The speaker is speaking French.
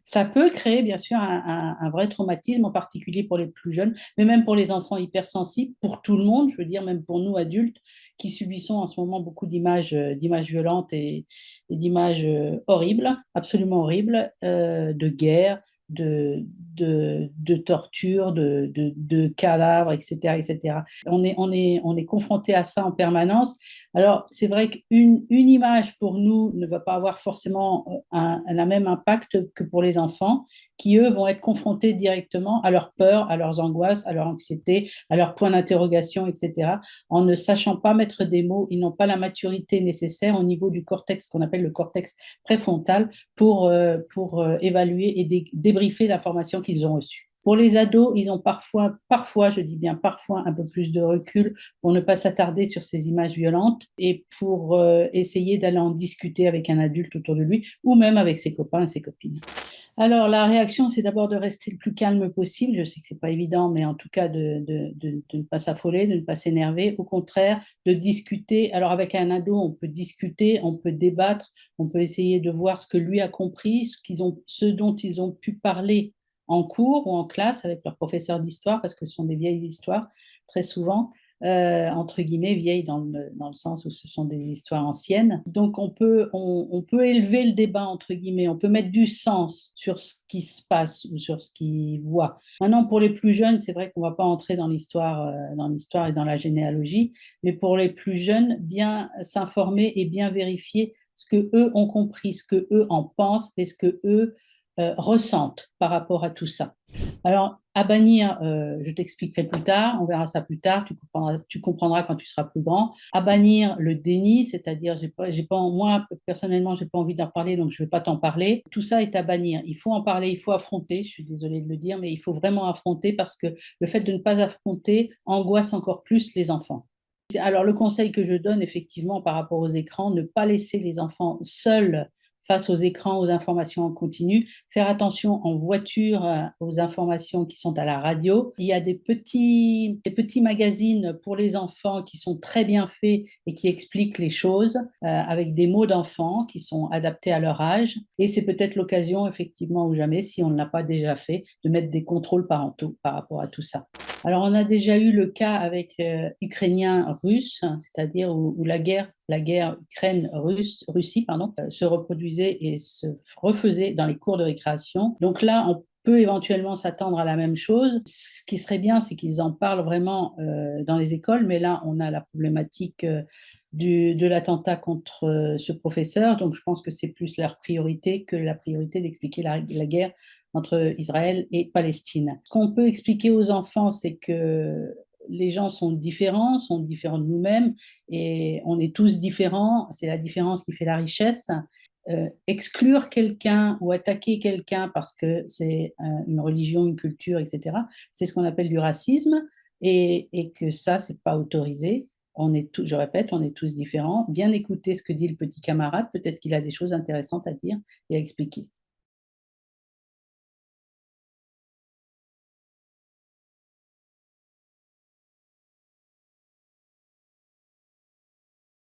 Ça peut créer bien sûr un vrai traumatisme, en particulier pour les plus jeunes, mais même pour les enfants hypersensibles, pour tout le monde, je veux dire, même pour nous adultes qui subissons en ce moment beaucoup d'images violentes et d'images horribles, absolument horribles, de guerre, de torture, de cadavres, etc., etc. On est confronté à ça en permanence. Alors, c'est vrai qu'une image pour nous ne va pas avoir forcément la même impact que pour les enfants, qui eux vont être confrontés directement à leurs peurs, à leurs angoisses, à leur anxiété, à leurs points d'interrogation, etc. En ne sachant pas mettre des mots, ils n'ont pas la maturité nécessaire au niveau du cortex, qu'on appelle le cortex préfrontal, pour évaluer et débriefer l'information qu'ils ont reçue. Pour les ados, ils ont parfois, je dis bien parfois, un peu plus de recul pour ne pas s'attarder sur ces images violentes et pour essayer d'aller en discuter avec un adulte autour de lui ou même avec ses copains et ses copines. Alors, la réaction, c'est d'abord de rester le plus calme possible. Je sais que c'est pas évident, mais en tout cas, de ne pas s'affoler, de ne pas s'énerver. Au contraire, de discuter. Alors, avec un ado, on peut discuter, on peut débattre, on peut essayer de voir ce que lui a compris, ce dont ils ont pu parler en cours ou en classe avec leur professeur d'histoire, parce que ce sont des vieilles histoires, très souvent entre guillemets, vieilles dans le sens où ce sont des histoires anciennes. Donc on peut élever le débat, entre guillemets, on peut mettre du sens sur ce qui se passe ou sur ce qu'ils voient. Maintenant, pour les plus jeunes, c'est vrai qu'on ne va pas entrer dans l'histoire et dans la généalogie, mais pour les plus jeunes, bien s'informer et bien vérifier ce que eux ont compris, ce que eux en pensent et ce que eux ressentent par rapport à tout ça. Alors, à bannir, je t'expliquerai plus tard, on verra ça plus tard, tu comprendras quand tu seras plus grand. À bannir le déni, c'est-à-dire, moi, personnellement, je n'ai pas envie d'en parler, donc je ne vais pas t'en parler. Tout ça est à bannir. Il faut en parler, il faut affronter, je suis désolée de le dire, mais il faut vraiment affronter parce que le fait de ne pas affronter angoisse encore plus les enfants. Alors, le conseil que je donne effectivement par rapport aux écrans, ne pas laisser les enfants seuls face aux écrans, aux informations en continu, faire attention en voiture aux informations qui sont à la radio. Il y a des petits magazines pour les enfants qui sont très bien faits et qui expliquent les choses avec des mots d'enfants qui sont adaptés à leur âge. Et c'est peut-être l'occasion, effectivement ou jamais, si on ne l'a pas déjà fait, de mettre des contrôles parentaux par rapport à tout ça. Alors, on a déjà eu le cas avec ukrainien-russe, c'est-à-dire où la guerre Ukraine-Russie, pardon, se reproduisait et se refaisait dans les cours de récréation. Donc là, on peut éventuellement s'attendre à la même chose. Ce qui serait bien, c'est qu'ils en parlent vraiment dans les écoles, mais là, on a la problématique de l'attentat contre ce professeur. Donc, je pense que c'est plus leur priorité que la priorité d'expliquer la guerre entre Israël et Palestine. Ce qu'on peut expliquer aux enfants, c'est que les gens sont différents de nous-mêmes et on est tous différents. C'est la différence qui fait la richesse. Exclure quelqu'un ou attaquer quelqu'un parce que c'est une religion, une culture, etc., c'est ce qu'on appelle du racisme et que ça, c'est pas autorisé. Je répète, on est tous différents. Bien écouter ce que dit le petit camarade, peut-être qu'il a des choses intéressantes à dire et à expliquer.